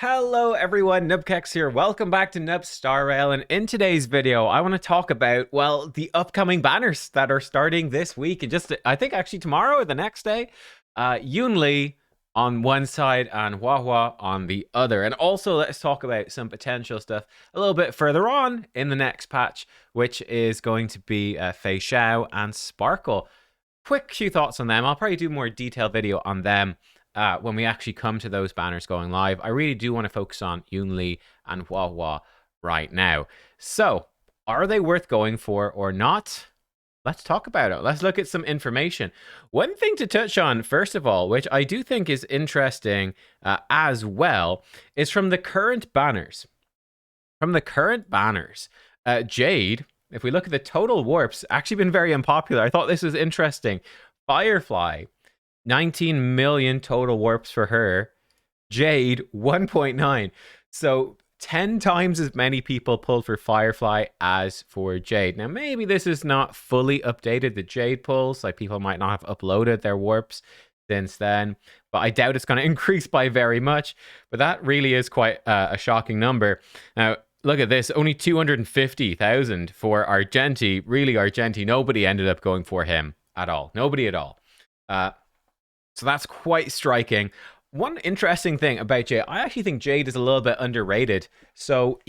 Hello everyone, nubkeks here. Welcome back to Nub Star Rail, and in today's video, I want to talk about, well, the upcoming banners that are starting this week and just, I think actually tomorrow or the next day. Yunli on one side and Wawa on the other. And also let's talk about some potential stuff a little bit further on in the next patch, which is going to be Fei Xiao and Sparkle. Quick few thoughts on them. I'll probably do more detailed video on them when we actually come to those banners going live. I really do want to focus on Yunli and Huohuo right now. So, are they worth going for or not? Let's talk about it. Let's look at some information. One thing to touch on, first of all, which I do think is interesting as well, is from the current banners. Jade, if we look at the total warps, actually been very unpopular. I thought this was interesting. Firefly, 19 million total warps for her. Jade, 1.9. So 10 times as many people pulled for Firefly as for Jade. Now, maybe this is not fully updated, the Jade pulls. Like, people might not have uploaded their warps since then. But I doubt it's going to increase by very much. But that really is quite a shocking number. Now, look at this. Only 250,000 for Argenti. Really, Argenti. Nobody ended up going for him at all. Nobody at all. So that's quite striking. One interesting thing about Jade, I actually think Jade is a little bit underrated. So,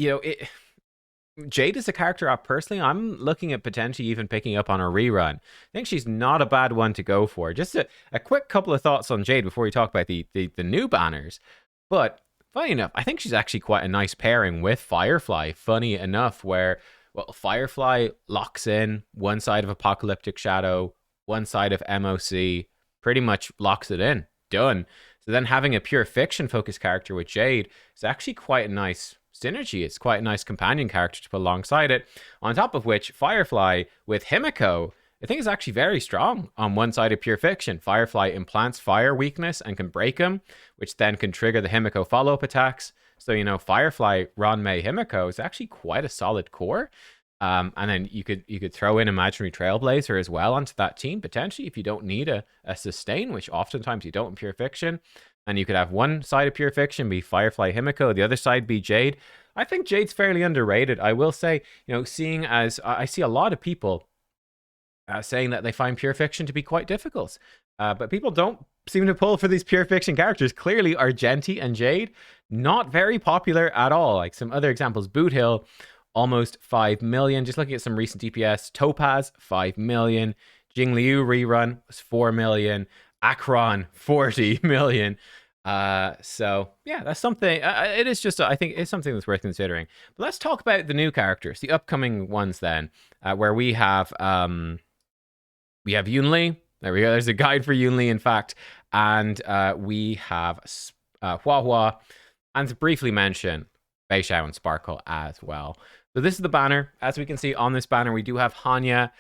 Jade is a character personally, I'm looking at potentially even picking up on a rerun. I think she's not a bad one to go for. Just a quick couple of thoughts on Jade before we talk about the new banners. But funny enough, I think she's actually quite a nice pairing with Firefly. Funny enough, where, well, Firefly locks in one side of Apocalyptic Shadow, one side of MOC, pretty much locks it in. Done. So then having a pure fiction focused character with Jade is actually quite a nice synergy. It's quite a nice companion character to put alongside it. On top of which, Firefly with Himiko, I think is actually very strong on one side of pure fiction. Firefly implants fire weakness and can break him, which then can trigger the Himiko follow-up attacks. So, Firefly, Ranmei, Himiko is actually quite a solid core. And then you could throw in Imaginary Trailblazer as well onto that team, potentially, if you don't need a sustain, which oftentimes you don't in Pure Fiction. And you could have one side of Pure Fiction be Firefly Himiko, the other side be Jade. I think Jade's fairly underrated. I will say, seeing as I see a lot of people saying that they find Pure Fiction to be quite difficult. But people don't seem to pull for these Pure Fiction characters. Clearly, Argenti and Jade, not very popular at all. Like some other examples, Boot Hill, almost 5 million. Just looking at some recent DPS, Topaz, 5 million. Jingliu rerun was 4 million. Akron, 40 million. So yeah, that's something. It is just, I think it's something that's worth considering. But let's talk about the new characters, the upcoming ones then, where we have Yunli. There we go. There's a guide for Yunli, in fact. And we have Huohuo. And to briefly mention, Fei Xiao and Sparkle as well. So this is the banner. As we can see on this banner, we do have Hanya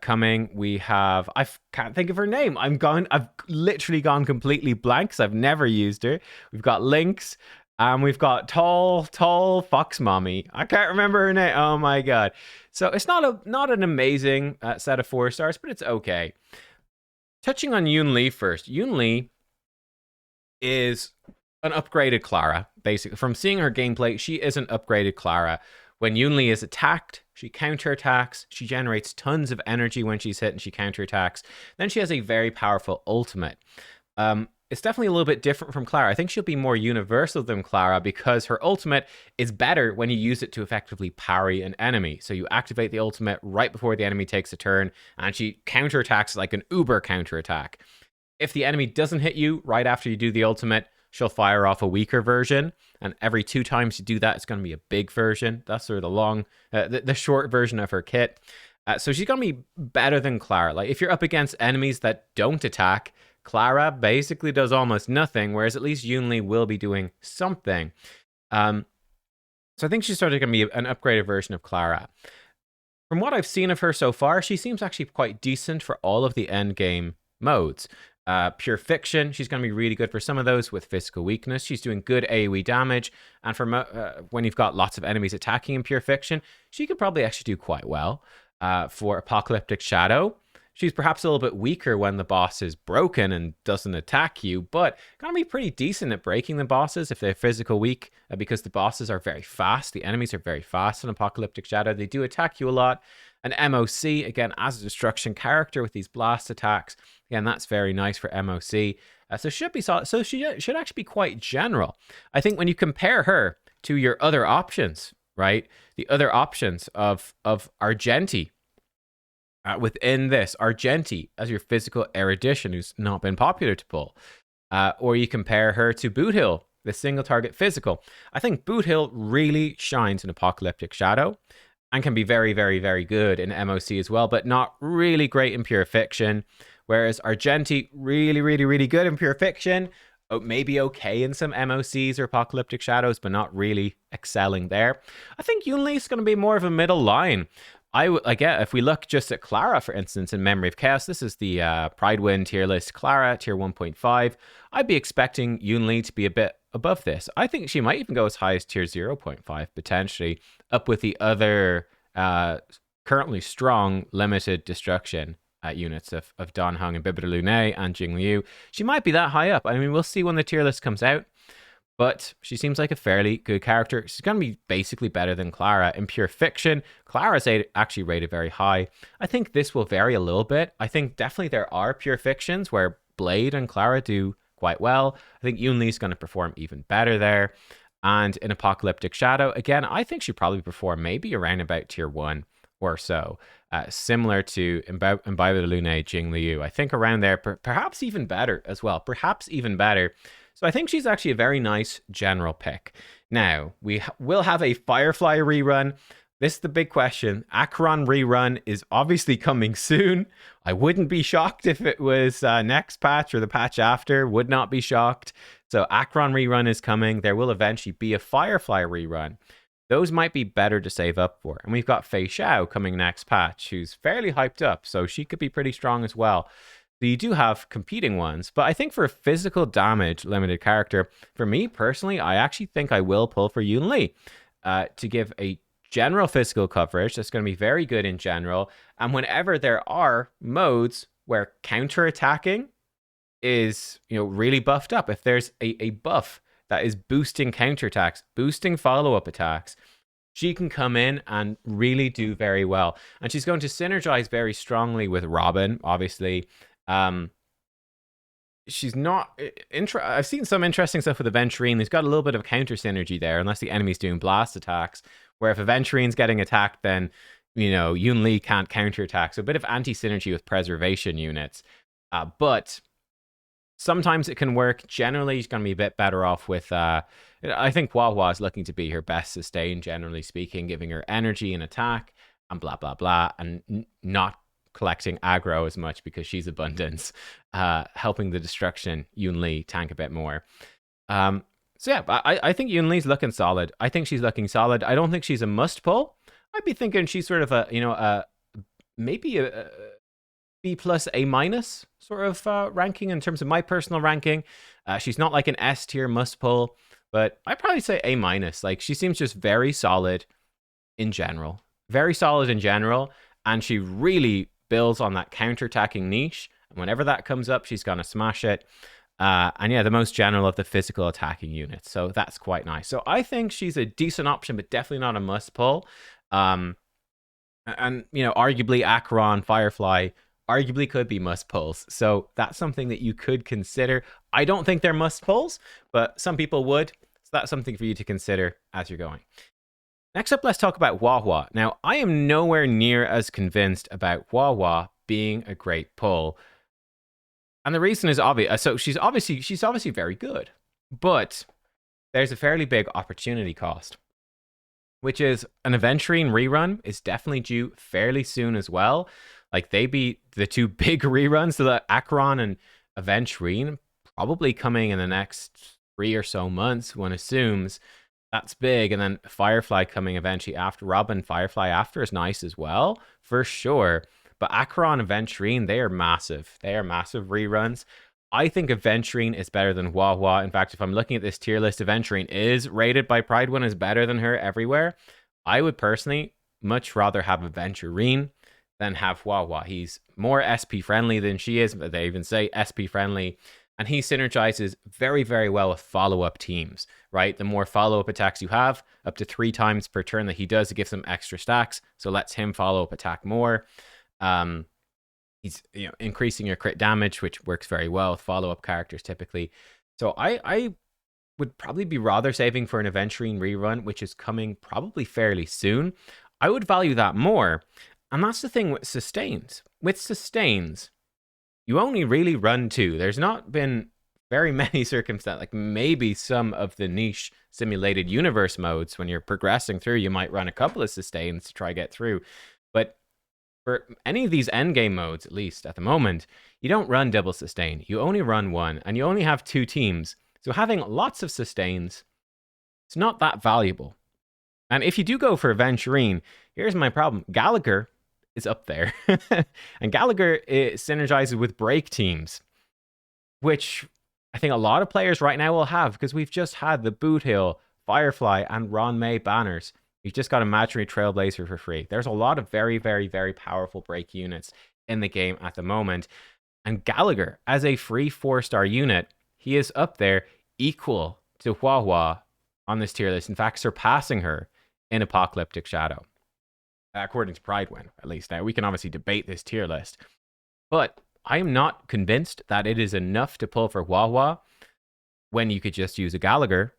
coming. We have, I can't think of her name. I've literally gone completely blank because I've never used her. We've got Lynx, and we've got tall fox mommy. I can't remember her name. Oh my god. So it's not an amazing set of 4 stars, but it's okay. Touching on Yunli first. Yunli is an upgraded Clara, basically. From seeing her gameplay, she is an upgraded Clara. When Yunli is attacked, she counterattacks. She generates tons of energy when she's hit and she counterattacks. Then she has a very powerful ultimate. It's definitely a little bit different from Clara. I think she'll be more universal than Clara because her ultimate is better when you use it to effectively parry an enemy. So you activate the ultimate right before the enemy takes a turn, and she counterattacks like an uber counterattack. If the enemy doesn't hit you right after you do the ultimate, she'll fire off a weaker version, and every 2 times you do that, it's going to be a big version. That's sort of the short version of her kit. So she's going to be better than Clara. Like, if you're up against enemies that don't attack, Clara basically does almost nothing, whereas at least Yunli will be doing something. So I think she's sort of going to be an upgraded version of Clara. From what I've seen of her so far, she seems actually quite decent for all of the end game modes. Pure Fiction, she's going to be really good for some of those with physical weakness. She's doing good AoE damage, and for when you've got lots of enemies attacking in Pure Fiction, she could probably actually do quite well. For Apocalyptic Shadow, She's perhaps a little bit weaker when the boss is broken and doesn't attack you, but gonna be pretty decent at breaking the bosses if they're physical weak, because the bosses are very fast. The enemies are very fast in Apocalyptic Shadow. They do attack you a lot. And MOC, again, as a destruction character with these blast attacks, again, that's very nice for MOC. So she should be solid. So she should actually be quite general. I think when you compare her to your other options, right? The other options of Argenti, within this, Argenti as your physical erudition, who's not been popular to pull. Or you compare her to Boothill, the single target physical. I think Boothill really shines in Apocalyptic Shadow and can be very, very, very good in MOC as well, but not really great in Pure Fiction. Whereas Argenti, really, really, really good in Pure Fiction. Maybe okay in some MOCs or Apocalyptic Shadows, but not really excelling there. I think Yunli is going to be more of a middle line. Again, if we look just at Clara, for instance, in Memory of Chaos, this is the Pridewind tier list. Clara, tier 1.5. I'd be expecting Yunli to be a bit above this. I think she might even go as high as tier 0.5, potentially, up with the other currently strong limited destruction units of Dan Heng and Bibita Lune and Jing Liu. She might be that high up. I mean, we'll see when the tier list comes out. But she seems like a fairly good character. She's going to be basically better than Clara in Pure Fiction. Clara's actually rated very high. I think this will vary a little bit. I think definitely there are Pure Fictions where Blade and Clara do quite well. I think Yunli's going to perform even better there. And in Apocalyptic Shadow, again, I think she'd probably perform maybe around about tier 1 or so. Similar to Bibita Lune, Jing Liu. I think around there, perhaps even better as well. Perhaps even better. So I think she's actually a very nice general pick. Now, we will have a Firefly rerun. This is the big question. Acheron rerun is obviously coming soon. I wouldn't be shocked if it was next patch or the patch after. Would not be shocked. So Acheron rerun is coming. There will eventually be a Firefly rerun. Those might be better to save up for. And we've got Fei Xiao coming next patch, who's fairly hyped up. So she could be pretty strong as well. So you do have competing ones, but I think for a physical damage limited character, for me personally, I actually think I will pull for Yunli to give a general physical coverage that's going to be very good in general. And whenever there are modes where counter-attacking is, really buffed up, if there's a buff that is boosting counterattacks, boosting follow-up attacks, she can come in and really do very well. And she's going to synergize very strongly with Robin, obviously. She's not I've seen some interesting stuff with Aventurine. There's got a little bit of counter synergy there, unless the enemy's doing blast attacks, where if Aventurine's getting attacked, then Yunli can't counterattack. So a bit of anti-synergy with preservation units. But sometimes it can work. Generally, she's going to be a bit better off with I think Wawa is looking to be her best sustain, generally speaking, giving her energy and attack and blah blah blah, and not collecting aggro as much because she's abundance, helping the destruction Yunli tank a bit more. So yeah, I think Yunli's looking solid. I think she's looking solid. I don't think she's a must pull. I'd be thinking she's sort of maybe a B plus A minus sort of ranking in terms of my personal ranking. She's not like an S tier must pull, but I'd probably say A minus. Like, she seems just very solid in general. Very solid in general, and she really builds on that counter-attacking niche, and whenever that comes up, she's going to smash it. And yeah, the most general of the physical attacking units, so that's quite nice. So I think she's a decent option, but definitely not a must-pull. And, arguably Acheron, Firefly, arguably could be must-pulls, so that's something that you could consider. I don't think they're must-pulls, but some people would, so that's something for you to consider as you're going. Next up, let's talk about Wawa. Now, I am nowhere near as convinced about Wawa being a great pull. And the reason is obvious. So she's obviously very good, but there's a fairly big opportunity cost, which is an Aventurine rerun is definitely due fairly soon as well. Like, they be the two big reruns, so the Acheron and Aventurine probably coming in the next 3 or so months, one assumes. That's big. And then Firefly coming eventually after. Robin, Firefly after is nice as well, for sure. But Acheron and Aventurine, they are massive. They are massive reruns. I think Aventurine is better than Wawa. In fact, if I'm looking at this tier list, Aventurine is rated by Pridewind as better than her everywhere. I would personally much rather have Aventurine than have Wawa. He's more SP friendly than she is, but they even say SP friendly. And he synergizes very, very well with follow-up teams, right? The more follow-up attacks you have, up to 3 times per turn that he does, it gives him extra stacks. So lets him follow-up attack more. He's increasing your crit damage, which works very well with follow-up characters typically. So I would probably be rather saving for an Aventurine rerun, which is coming probably fairly soon. I would value that more. And that's the thing with sustains. With sustains, you only really run 2. There's not been very many circumstances, like maybe some of the niche simulated universe modes, when you're progressing through, you might run a couple of sustains to try get through. But for any of these endgame modes, at least at the moment, you don't run double sustain. You only run 1, and you only have 2 teams. So having lots of sustains, it's not that valuable. And if you do go for Aventurine, here's my problem. Gallagher is up there. And Gallagher synergizes with break teams, which I think a lot of players right now will have, because we've just had the Boot Hill, Firefly, and Ron May banners. You've just got Imaginary Trailblazer for free. There's a lot of very, very, very powerful break units in the game at the moment. And Gallagher, as a free 4-star unit, he is up there equal to Huohuo on this tier list. In fact, surpassing her in Apocalyptic Shadow, according to Pridewin, at least. Now, we can obviously debate this tier list, but I am not convinced that it is enough to pull for Wawa when you could just use a Gallagher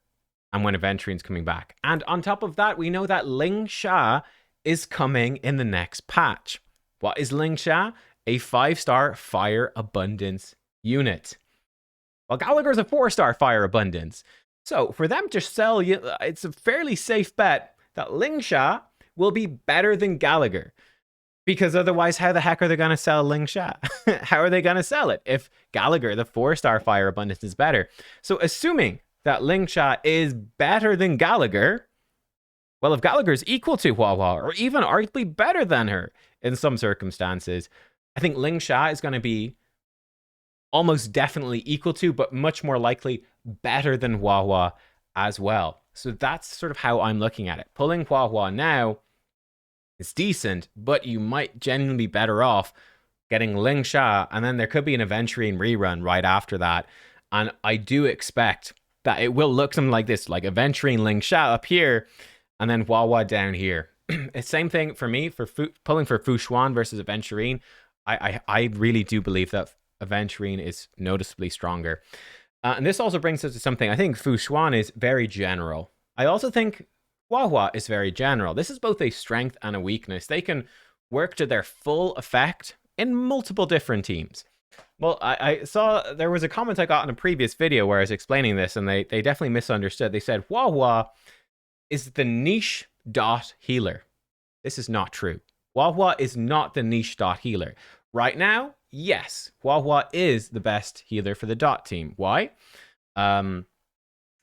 and when Aventurine's coming back. And on top of that, we know that Lingsha is coming in the next patch. What is Lingsha? A 5-star Fire Abundance unit. Well, Gallagher's a 4-star Fire Abundance. So for them to sell you, it's a fairly safe bet that Lingsha will be better than Gallagher. Because otherwise, how the heck are they going to sell Lingsha? How are they going to sell it if Gallagher, the 4-star Fire Abundance, is better? So assuming that Lingsha is better than Gallagher, well, if Gallagher's equal to Wawa, or even arguably better than her in some circumstances, I think Lingsha is going to be almost definitely equal to, but much more likely better than Wawa as well. So that's sort of how I'm looking at it. Pulling Wawa now is decent, but you might genuinely be better off getting Lingsha, and then there could be an Aventurine rerun right after that. And I do expect that it will look something like this, like Aventurine Lingsha up here, and then Wawa down here. It's same thing for me, for pulling for Fushuan versus Aventurine. I really do believe that Aventurine is noticeably stronger. And this also brings us to something. I think Fushuan is very general. I also think Wawa is very general. This is both a strength and a weakness. They can work to their full effect in multiple different teams. Well, I saw there was a comment I got in a previous video where I was explaining this, and they definitely misunderstood. They said Wawa is the niche dot healer. This is not true. Wawa is not the niche dot healer. Right now, yes, Wawa is the best healer for the dot team. Why? Or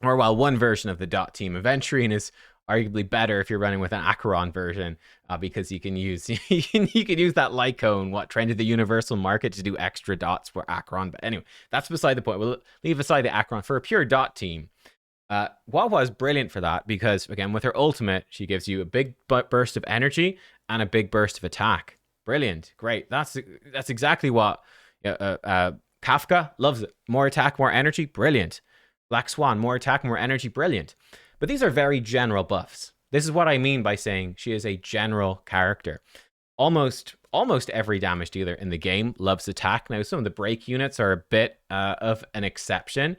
well, one version of the dot team. Aventurine is arguably better if you're running with an Acheron version, because you can use you can use that light cone, what trended the universal market, to do extra dots for Acheron. But anyway, that's beside the point. We'll leave aside the Acheron. For a pure dot team, Wawa is brilliant for that, because again, with her ultimate, she gives you a big burst of energy and a big burst of attack. Brilliant, great. That's exactly what Kafka loves it. More attack, more energy, brilliant. Black Swan, more attack, more energy, brilliant. But these are very general buffs. This is what I mean by saying she is a general character. Almost every damage dealer in the game loves attack. Now, some of the break units are a bit of an exception,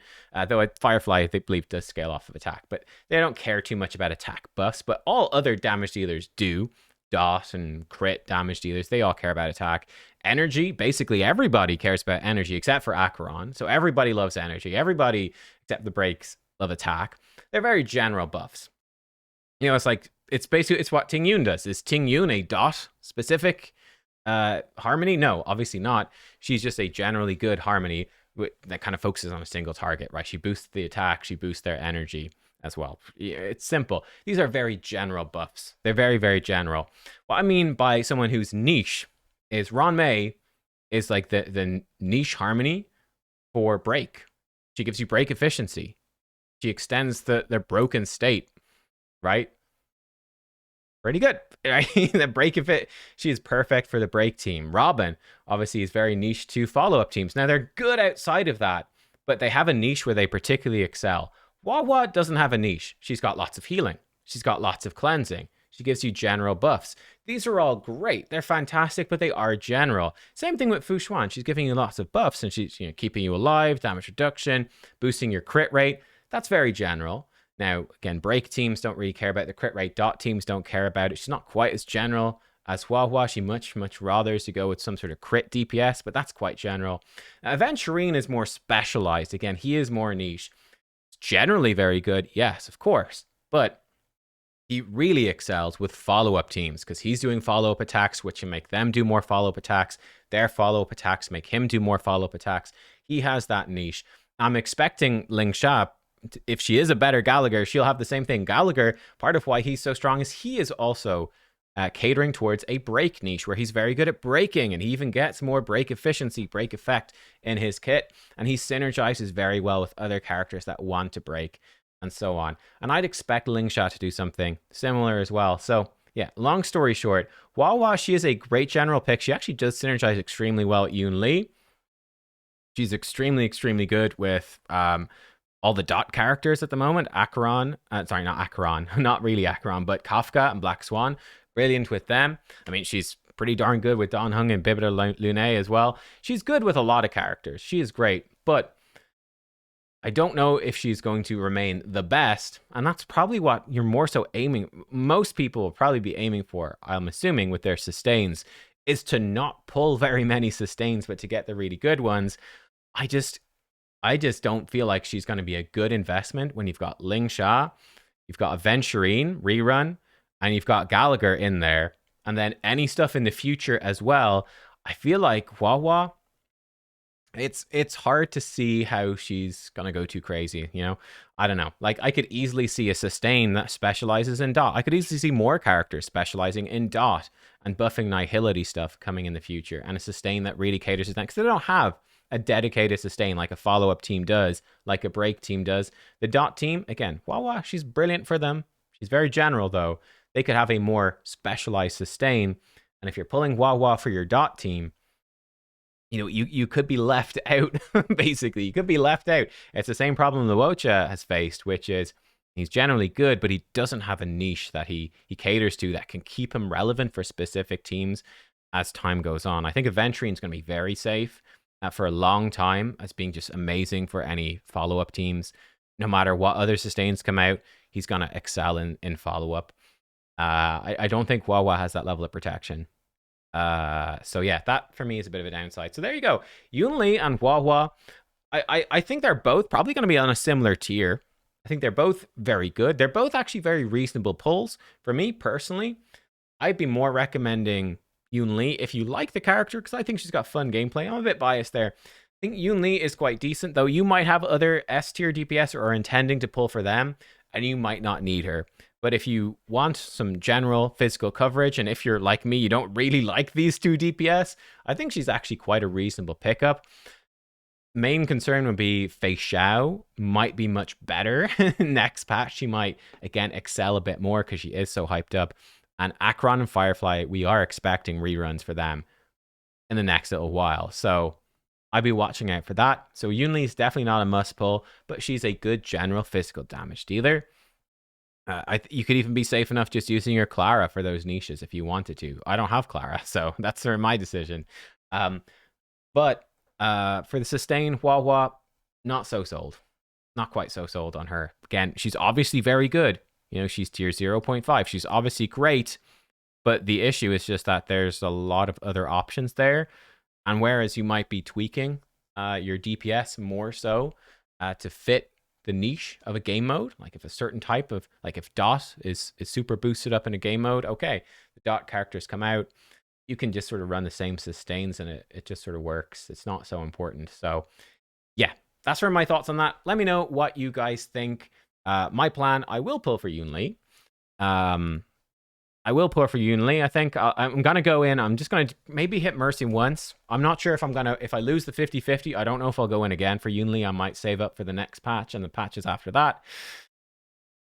though Firefly, they believe, does scale off of attack, but they don't care too much about attack buffs. But all other damage dealers do. Dot and crit damage dealers, they all care about attack. Energy, basically everybody cares about energy except for Acheron. So everybody loves energy. Everybody except the breaks love attack. They're very general buffs. You know, it's basically what Ting Yun does. Is Ting Yun a dot specific harmony? No, obviously not. She's just a generally good harmony that kind of focuses on a single target, right? She boosts the attack, she boosts their energy as well. It's simple. These are very general buffs. They're very, very general. What I mean by someone who's niche is Ron May is like the niche harmony for break. She gives you break efficiency. She extends their broken state, right? pretty good. Right? The break of it, she is perfect for the break team. Robin, obviously, is very niche to follow-up teams. Now, they're good outside of that, but they have a niche where they particularly excel. Wawa doesn't have a niche. She's got lots of healing. She's got lots of cleansing. She gives you general buffs. These are all great. They're fantastic, but they are general. Same thing with Fu Xuan. She's giving you lots of buffs, and she's keeping you alive, damage reduction, boosting your crit rate. That's very general. Now, again, break teams don't really care about the crit rate. Dot teams don't care about it. She's not quite as general as Huohuo. She much rather to go with some sort of crit DPS, but that's quite general. Aventurine is more specialized. Again, he is more niche. It's generally very good, yes, of course, but he really excels with follow-up teams because he's doing follow-up attacks, which can make them do more follow-up attacks. Their follow-up attacks make him do more follow-up attacks. He has that niche. I'm expecting Lingsha, if she is a better Gallagher, she'll have the same thing. Gallagher, part of why he's so strong is he is also catering towards a break niche where he's very good at breaking, and he even gets more break efficiency, break effect in his kit, and he synergizes very well with other characters that want to break, and so on. And I'd expect Lingsha to do something similar as well. So yeah, long story short, Wawa, she is a great general pick. She actually does synergize extremely well at Yunli. She's extremely good with all the dot characters at the moment. Acheron, sorry, not Acheron, not really Acheron, but Kafka and Black Swan. Brilliant with them. I mean, she's pretty darn good with Dan Heng and Bibita Lune as well. She's good with a lot of characters. She is great, but I don't know if she's going to remain the best, and that's probably what you're more so aiming. Most people will probably be aiming for, I'm assuming, with their sustains, is to not pull very many sustains, but to get the really good ones. I just don't feel like she's going to be a good investment when you've got Lingsha, you've got Aventurine, Rerun, and you've got Gallagher in there. And then any stuff in the future as well. I feel like Wawa, it's hard to see how she's going to go too crazy, I don't know. Like, I could easily see a sustain that specializes in dot. I could easily see more characters specializing in dot and buffing nihility stuff coming in the future, and a sustain that really caters to that, because they don't have a dedicated sustain like a follow-up team does, like a break team does. The dot team, again, Wawa, she's brilliant for them. She's very general, though. They could have a more specialized sustain, and if you're pulling Wawa for your dot team, you could be left out, basically. You could be left out. It's the same problem the Wocha has faced, which is he's generally good, but he doesn't have a niche that he caters to that can keep him relevant for specific teams as time goes on. I think Aventurine is going to be very safe for a long time as being just amazing for any follow-up teams. No matter what other sustains come out, he's going to excel in follow-up. I don't think Wawa has that level of protection. So yeah, that for me is a bit of a downside. So there you go. Yunli and Wawa, I think they're both probably going to be on a similar tier. I think they're both very good. They're both actually very reasonable pulls. For me personally, I'd be more recommending Yunli if you like the character, because I think she's got fun gameplay. I'm a bit biased there. I think Yunli is quite decent, though. You might have other S tier DPS or are intending to pull for them, and you might not need her. But if you want some general physical coverage, and if you're like me, you don't really like these two DPS, I think she's actually quite a reasonable pickup. Main concern would be Fei Xiao might be much better. Next patch, she might, again, excel a bit more because she is so hyped up. And Acheron and Firefly, we are expecting reruns for them in the next little while. So I'd be watching out for that. So Yunli is definitely not a must pull, but she's a good general physical damage dealer. You could even be safe enough just using your Clara for those niches if you wanted to. I don't have Clara, so that's sort of my decision. But for the sustain, Wawa, not so sold. Not quite so sold on her. Again, she's obviously very good. She's tier 0.5. She's obviously great, but the issue is just that there's a lot of other options there. And whereas you might be tweaking your DPS more so to fit the niche of a game mode, like if a certain type of, like if dot is super boosted up in a game mode, okay, the dot characters come out, you can just sort of run the same sustains and it just sort of works. It's not so important. So yeah, that's sort of my thoughts on that. Let me know what you guys think. My plan, I will pull for Yunli. I will pull for Yunli. I think I'm going to go in. I'm just going to maybe hit Mercy once. I'm not sure if if I lose the 50-50, I don't know if I'll go in again for Yunli. I might save up for the next patch and the patches after that.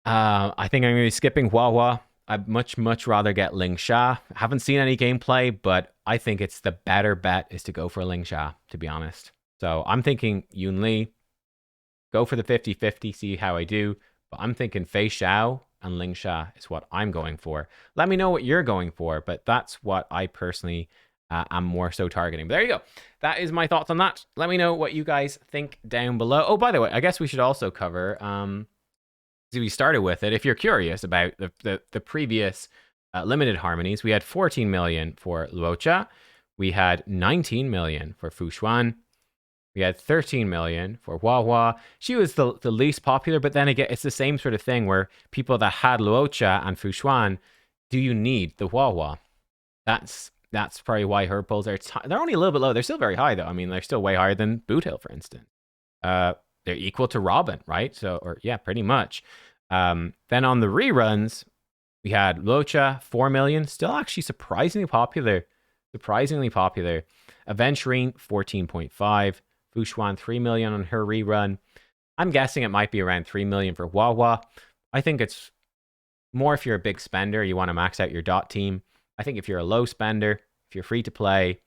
I think I'm going to be skipping Wawa. I'd much rather get Lingsha. Haven't seen any gameplay, but I think it's the better bet is to go for Lingsha, to be honest. So I'm thinking Yunli, go for the 50-50, see how I do. But I'm thinking Fei Xiao and Lingsha is what I'm going for. Let me know what you're going for, but that's what I personally am more so targeting. But there you go. That is my thoughts on that. Let me know what you guys think down below. Oh, by the way, I guess we should also cover, we started with it. If you're curious about the previous limited harmonies, we had 14 million for Luocha. We had 19 million for Fushuan. We had 13 million for Wawa. She was the least popular, but then again, it's the same sort of thing where people that had Luocha and Fushuan, do you need the Wawa? That's probably why her pulls are they're only a little bit low. They're still very high though. I mean, they're still way higher than Boot Hill, for instance. They're equal to Robin, right? So, or yeah, pretty much. Then on the reruns, we had Luocha 4 million, still actually surprisingly popular. Aventurine 14.5. Fushuan 3 million on her rerun. I'm guessing it might be around 3 million for Wawa. I think it's more if you're a big spender, you want to max out your dot team. I think if you're a low spender, if you're free to play,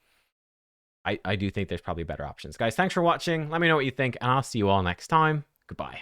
I do think there's probably better options. Guys, thanks for watching. Let me know what you think, and I'll see you all next time. Goodbye.